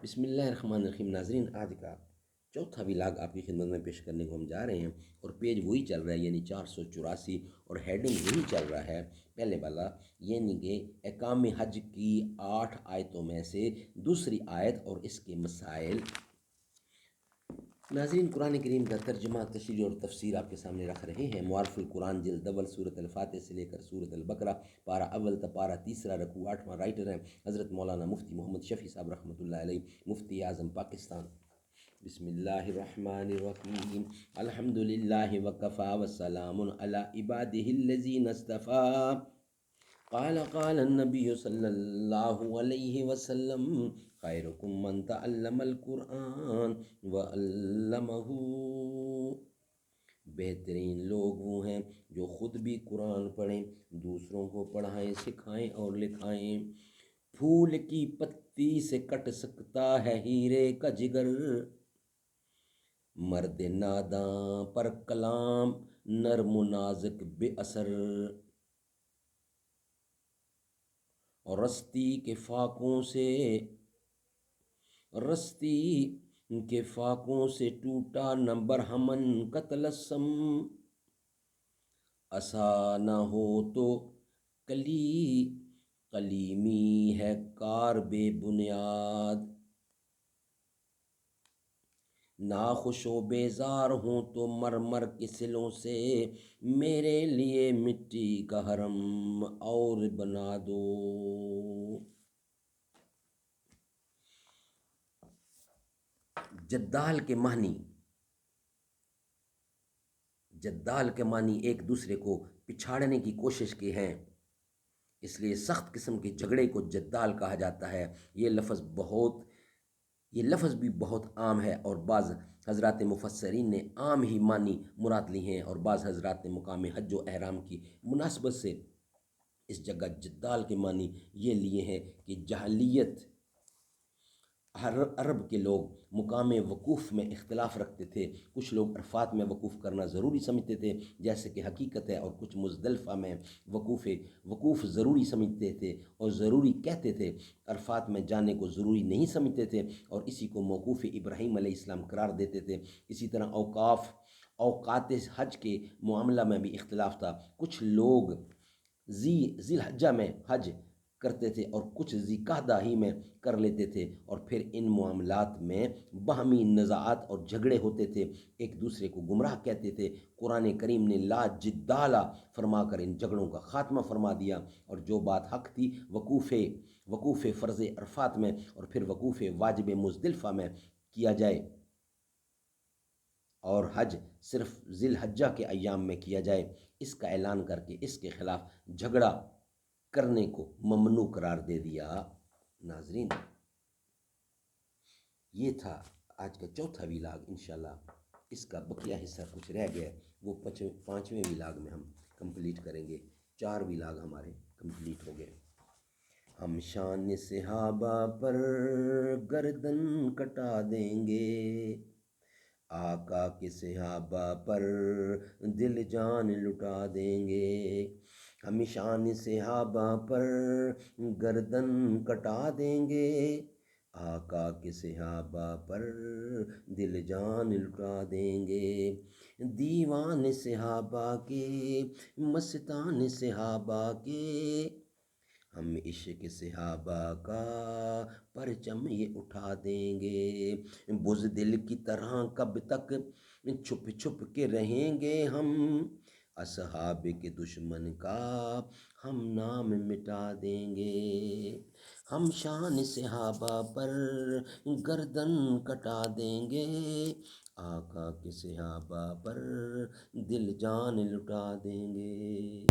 بسم اللہ الرحمن الرحیم۔ ناظرین، آج کا چوتھا ولاگ آپ کی خدمت میں پیش کرنے کو ہم جا رہے ہیں، اور پیج وہی چل رہا ہے یعنی 484، اور ہیڈنگ وہی چل رہا ہے پہلے والا، یعنی کہ احکام حج کی 8 آیتوں میں سے دوسری آیت اور اس کے مسائل۔ ناظرین، قرآن کریم کا ترجمہ، تشریح اور تفسیر آپ کے سامنے رکھ رہے ہیں۔ معارف القرآن جلد اول، سورۃ الفاتح سے لے کر سورۃ البقرہ، پارہ اول تا پارہ تیسرا، رکوع 8واں۔ رائٹر ہیں حضرت مولانا مفتی محمد شفیع صاحب رحمۃ اللہ علیہ، مفتی اعظم پاکستان۔ بسم اللہ الرحمن الرحیم۔ الحمد للہ وکفی وسلام علی عبادہ الذین اصطفی۔ قال النبی صلی اللہ علیہ وسلم، خیرکم من تعلم القرآن وعلمہ۔ بہترین لوگ وہ ہیں جو خود بھی قرآن پڑھیں، دوسروں کو پڑھائیں، سکھائیں اور لکھائیں۔ پھول کی پتی سے کٹ سکتا ہے ہیرے کا جگر، مرد ناداں پر کلام نرم و نازک بے اثر۔ اور رستی کے فاقوں سے ٹوٹا نہ برہمن کا تلسم، عصا نہ ہو تو کلیمی ہے کار بے بنیاد، ناخوش و بیزار ہوں تو مرمر کے سلوں سے میرے لیے مٹی کا حرم اور بنا دو۔ جدال کے معنی ایک دوسرے کو پچھاڑنے کی کوشش کے ہیں، اس لیے سخت قسم کے جھگڑے کو جدال کہا جاتا ہے۔ یہ لفظ بھی بہت عام ہے، اور بعض حضرات مفسرین نے عام ہی معنی مراد لی ہیں، اور بعض حضرات نے مقام حج و احرام کی مناسبت سے اس جگہ جدال کے معنی یہ لیے ہیں کہ جاہلیت عرب کے لوگ مقام وقوف میں اختلاف رکھتے تھے۔ کچھ لوگ عرفات میں وقوف کرنا ضروری سمجھتے تھے، جیسے کہ حقیقت ہے، اور کچھ مزدلفہ میں وقوف ضروری سمجھتے تھے اور ضروری کہتے تھے، عرفات میں جانے کو ضروری نہیں سمجھتے تھے، اور اسی کو موقوف ابراہیم علیہ السلام قرار دیتے تھے۔ اسی طرح اوقات حج کے معاملہ میں بھی اختلاف تھا۔ کچھ لوگ ذی الحجہ میں حج کرتے تھے اور کچھ ذی قعدہ ہی میں کر لیتے تھے، اور پھر ان معاملات میں باہمی نزاعات اور جھگڑے ہوتے تھے، ایک دوسرے کو گمراہ کہتے تھے۔ قرآن کریم نے لا جدال فرما کر ان جھگڑوں کا خاتمہ فرما دیا، اور جو بات حق تھی وقوف فرض عرفات میں اور پھر وقوف واجب مزدلفہ میں کیا جائے، اور حج صرف ذی الحجہ کے ایام میں کیا جائے، اس کا اعلان کر کے اس کے خلاف جھگڑا کرنے کو ممنوع قرار دے دیا۔ ناظرین، یہ تھا آج کا چوتھا ولاگ۔ انشاءاللہ اس کا بقیہ حصہ کچھ رہ گیا، وہ 5ویں ولاگ میں ہم کمپلیٹ کریں گے۔ 4 ولاگ ہمارے کمپلیٹ ہو گئے۔ ہم شان صحابہ پر گردن کٹا دیں گے، آقا کے صحابہ پر دل جان لٹا دیں گے۔ ہم شان صحابہ پر گردن کٹا دیں گے، آقا کے صحابہ پر دل جان لٹا دیں گے۔ دیوان صحابہ کے، مستان صحابہ کے، ہم عشق صحابہ کا پرچم یہ اٹھا دیں گے۔ بزدل کی طرح کب تک چھپ چھپ کے رہیں گے ہم، اصحاب کے دشمن کا ہم نام مٹا دیں گے۔ ہم شان صحابہ پر گردن کٹا دیں گے، آقا کے صحابہ پر دل جان لٹا دیں گے۔